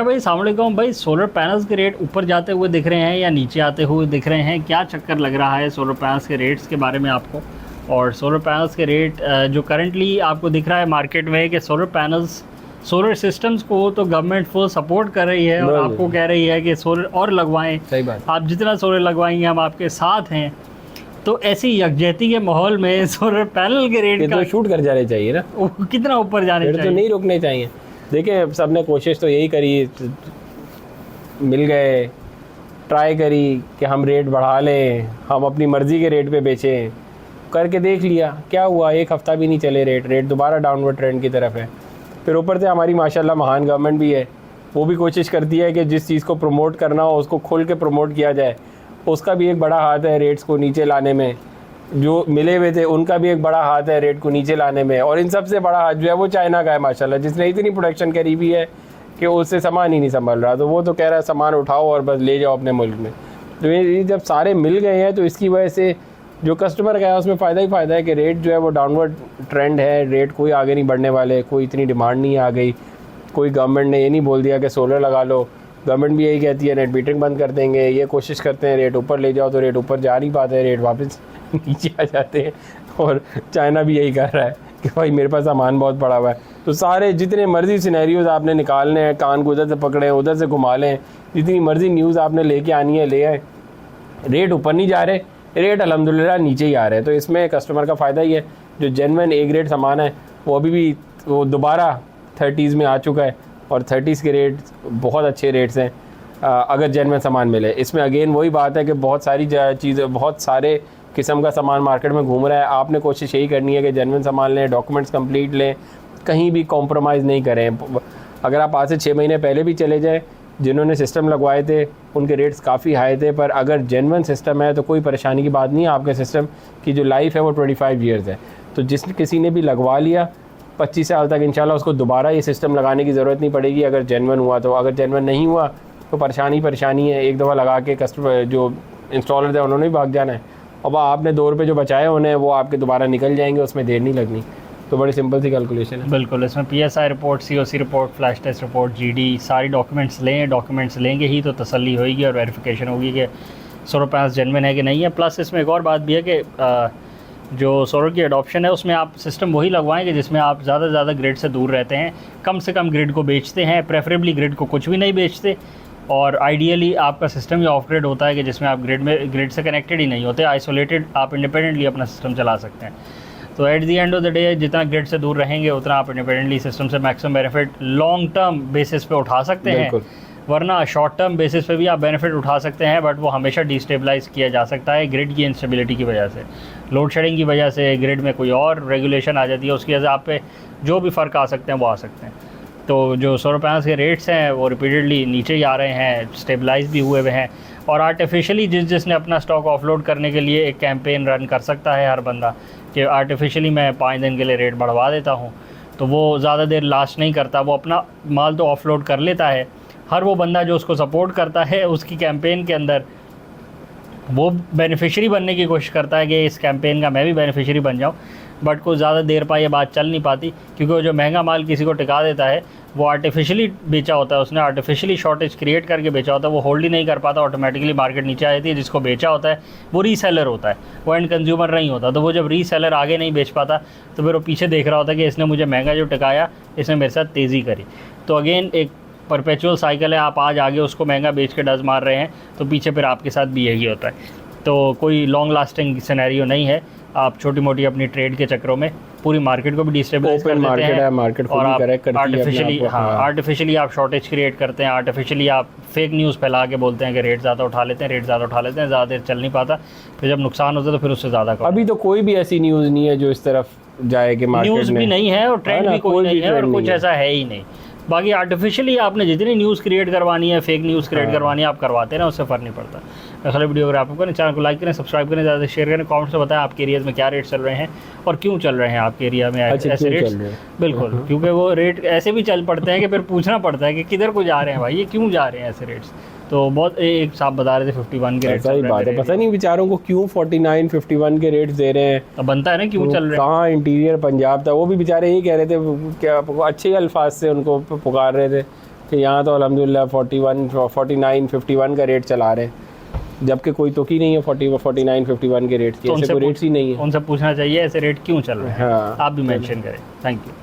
भाई अस्सलाम वालेकुम। भाई सोलर पैनल्स के रेट ऊपर जाते हुए दिख रहे हैं या नीचे आते हुए दिख रहे हैं, क्या चक्कर लग रहा है सोलर पैनल्स के रेट्स के बारे में आपको? और सोलर पैनल्स के रेट जो करंटली आपको दिख रहा है मार्केट में कि सोलर पैनल्स सोलर सिस्टम्स को तो गवर्नमेंट फुल सपोर्ट कर रही है और आपको कह रही है कि सोलर और लगवाएं, सही बात। आप जितना सोलर लगवाएंगे हम आपके साथ हैं। तो ऐसी यकजहती के माहौल में सोलर पैनल के रेट का तो शूट कर जाने चाहिए ना, कितना ऊपर जाने चाहिए? तो नहीं रुकने चाहिए। देखिए सबने कोशिश तो यही करी, मिल गए, ट्राई करी कि हम रेट बढ़ा लें, हम अपनी मर्ज़ी के रेट पे बेचें, करके देख लिया क्या हुआ। एक हफ़्ता भी नहीं चले रेट दोबारा डाउनवर्ड ट्रेंड की तरफ है। फिर ऊपर से हमारी माशाल्लाह महान गवर्नमेंट भी है, वो भी कोशिश करती है कि जिस चीज़ को प्रमोट करना हो उसको खुल के प्रमोट किया जाए। उसका भी एक बड़ा हाथ है रेट्स को नीचे लाने में, जो मिले हुए थे उनका भी एक बड़ा हाथ है रेट को नीचे लाने में। और इन सबसे बड़ा हाथ जो है वो चाइना का है माशाल्लाह, जिसने इतनी प्रोडक्शन करी हुई है कि उससे सामान ही नहीं संभल रहा। तो वो तो कह रहा है सामान उठाओ और बस ले जाओ अपने मुल्क में। तो ये जब सारे मिल गए हैं तो इसकी वजह से जो कस्टमर का है उसमें फ़ायदा ही फ़ायदा है कि रेट जो है वो डाउनवर्ड ट्रेंड है, रेट कोई आगे नहीं बढ़ने वाले, कोई इतनी डिमांड नहीं आ गई। कोई गवर्नमेंट ने ये नहीं बोल दिया कि सोलर लगा लो, गवर्नमेंट भी यही कहती है नेट मीटरिंग बंद कर देंगे। ये कोशिश करते हैं रेट ऊपर ले जाओ तो रेट ऊपर जा नहीं पाते, रेट वापस नीचे आ जाते हैं। और चाइना भी यही कर रहा है कि भाई मेरे पास सामान बहुत पड़ा हुआ है। तो सारे जितने मर्जी सिनेरियोज आपने निकालने हैं, कान को उधर से पकड़ें उधर से घुमा लें, जितनी मर्जी न्यूज़ आपने लेके आनी है ले आए, रेट ऊपर नहीं जा रहे, रेट अल्हम्दुलिल्लाह नीचे ही आ रहे हैं। तो इसमें कस्टमर का फ़ायदा ही है। जो जेन्युइन ए ग्रेड सामान है वो अभी भी वो दोबारा 30s में आ चुका है और 30s के रेट बहुत अच्छे रेट्स हैं अगर जेन्युइन सामान मिले। इसमें अगेन वही बात है कि बहुत सारी चीज़ें, बहुत सारे किस्म का सामान मार्केट में घूम रहा है। आपने कोशिश यही करनी है कि जेन्युइन सामान लें, डॉक्यूमेंट्स कंप्लीट लें, कहीं भी कॉम्प्रोमाइज़ नहीं करें। अगर आप आज से 6 महीने पहले भी चले जाएँ, जिन्होंने सिस्टम लगवाए थे उनके रेट्स काफ़ी हाई थे, पर अगर जेन्युइन सिस्टम है तो कोई परेशानी की बात नहीं है। आपके सिस्टम की जो लाइफ है वो 25 ईयर्स है। तो किसी ने भी लगवा लिया 25 साल तक इंशाल्लाह उसको दोबारा ये सिस्टम लगाने की ज़रूरत नहीं पड़ेगी अगर जेन्युइन हुआ तो। अगर जेन्युइन नहीं हुआ तो परेशानी है, एक दफ़ा लगा के कस्टमर जो इंस्टॉलर थे उन्होंने भी भाग जाना है। अब आपने 2 रुपये जो बचाए होने हैं वो आपके दोबारा निकल जाएंगे, उसमें देर नहीं लगनी। तो बड़ी सिंपल सी कैलकुलेशन है। बिल्कुल, इसमें PSI report, COC report, flash test report, GD सारी डॉक्यूमेंट्स लें। डॉक्यूमेंट्स लेंगे ही तो तसल्ली होगी और वेरिफिकेशन होगी कि सोलर पैनल्स जेन्युइन है कि नहीं है। प्लस इसमें एक और बात भी है कि जो सोलर की अडॉप्शन है उसमें आप सिस्टम वही लगवाएंगे जिसमें आप ज़्यादा से ज़्यादा ग्रिड से दूर रहते हैं, कम से कम ग्रिड को बेचते हैं, प्रेफरेबली ग्रिड को कुछ भी नहीं बेचते। और आइडियली आपका सिस्टम ये ऑफ ग्रिड होता है कि जिसमें आप ग्रिड से कनेक्टेड ही नहीं होते, आइसोलेटेड, आप इंडिपेंडेंटली अपना सिस्टम चला सकते हैं। तो at the end of the day जितना ग्रिड से दूर रहेंगे उतना आप इंडिपेंडेंटली सिस्टम से maximum benefit long term basis पे उठा सकते हैं। वरना शॉर्ट टर्म बेसिस पे भी आप बेनिफिट उठा सकते हैं, बट वो हमेशा डिस्टेबलाइज किया जा सकता है ग्रिड की इंस्टेबिलिटी की वजह से, लोड शेडिंग की वजह से। ग्रिड में कोई और रेगुलेशन आ जाती है, उसकी वजह से आप पे जो भी फ़र्क आ सकते हैं वो आ सकते हैं। तो जो सोलर पैनल्स के रेट्स हैं वो रिपीटेडली नीचे ही आ रहे हैं, स्टेबलाइज भी हुए हैं। और आर्टिफिशियली जिसने अपना स्टॉक ऑफलोड करने के लिए एक कैंपेन रन कर सकता है हर बंदा कि आर्टिफिशियली मैं 5 दिन के लिए रेट बढ़वा देता हूँ, तो वो ज़्यादा देर लास्ट नहीं करता, वो अपना माल तो ऑफलोड कर लेता है। हर वो बंदा जो उसको सपोर्ट करता है उसकी कैंपेन के अंदर वो बेनिफिशियरी बनने की कोशिश करता है कि इस कैंपेन का मैं भी बेनिफिशियरी बन जाऊं। बट कुछ ज़्यादा देर पर ये बात चल नहीं पाती, क्योंकि वो जो महंगा माल किसी को टिका देता है वो आर्टिफिशियली बेचा होता है, उसने आर्टिफिशियली शॉर्टेज क्रिएट करके बेचा होता है, वो होल्ड ही नहीं कर पाता, ऑटोमेटिकली मार्केट नीचे आ जाती है। जिसको बेचा होता है वो रीसेलर होता है, वो एंड कंज्यूमर नहीं होता। तो वो जब रीसेलर आगे नहीं बेच पाता तो फिर वो पीछे देख रहा होता है कि इसने मुझे महंगा जो टिकाया इसने मेरे साथ तेज़ी करी। तो अगेन एक परपेचुअल साइकिल है, आप आज आगे उसको महंगा बेच के डज मार रहे हैं तो पीछे फिर आपके साथ भी यही होता है। तो कोई लॉन्ग लास्टिंग सिनेरियो नहीं है। आप छोटी मोटी अपनी ट्रेड के चक्रों में पूरी मार्केट को भी डिस्टेबलाइज कर देते हैं, मार्केट और आप आर्टिफिशियली आप शॉर्टेज क्रिएट करते हैं, आर्टिफिशियली आप फेक न्यूज़ फैला के बोलते हैं कि रेट ज़्यादा उठा लेते हैं, ज़्यादा देर चल नहीं पाता, फिर जब नुकसान होता है तो फिर उससे ज़्यादा। अभी तो कोई भी ऐसी न्यूज़ नहीं है जो इस तरफ जाए कि मार्केट न्यूज़ भी नहीं है और ट्रेंड भी कोई नहीं है और कुछ ऐसा है ही नहीं। बाकी आर्टिफिशियली आपने जितनी न्यूज़ क्रिएट करवानी है, फेक न्यूज़ क्रिएट करवानी है, आप करवाते हैं ना, उससे फ़र्क नहीं पड़ता। खाली वीडियो अगर आपको करें, चैनल को लाइक करें, सब्सक्राइब करें, ज़्यादा शेयर करें, कमेंट से बताएं आपके एरियाज़ में क्या रेट चल रहे हैं और क्यों चल रहे हैं आपके एरिया में ऐसे रेट्स। बिल्कुल, क्योंकि वो रेट ऐसे भी चल पड़ते हैं कि फिर पूछना पड़ता है कि किधर को जा रहे हैं भाई, ये क्यों जा रहे हैं ऐसे रेट्स। तो बहुत एक साहब बता रहे थे 51 के रेट। सही बात है, पता नहीं बेचारों को क्यों 49 51 के रेट्स दे रहे हैं। अब बनता है ना क्यों चल रहे हैं। कहाँ इंटीरियर पंजाब था, वो भी बेचारे यही कह रहे थे, क्या अच्छे अल्फाज से उनको पुकार रहे थे कि यहाँ तो अल्हम्दुलिल्लाह 41 49 51 का रेट चला रहे हैं, जबकि कोई तो की नहीं है 40 49 51 के रेट की, ऐसे कोई रेट्स ही नहीं है। उनसे पूछना चाहिए ऐसे रेट क्यों चल रहे हैं, हाँ, आप भी मेंशन करें। Thank you.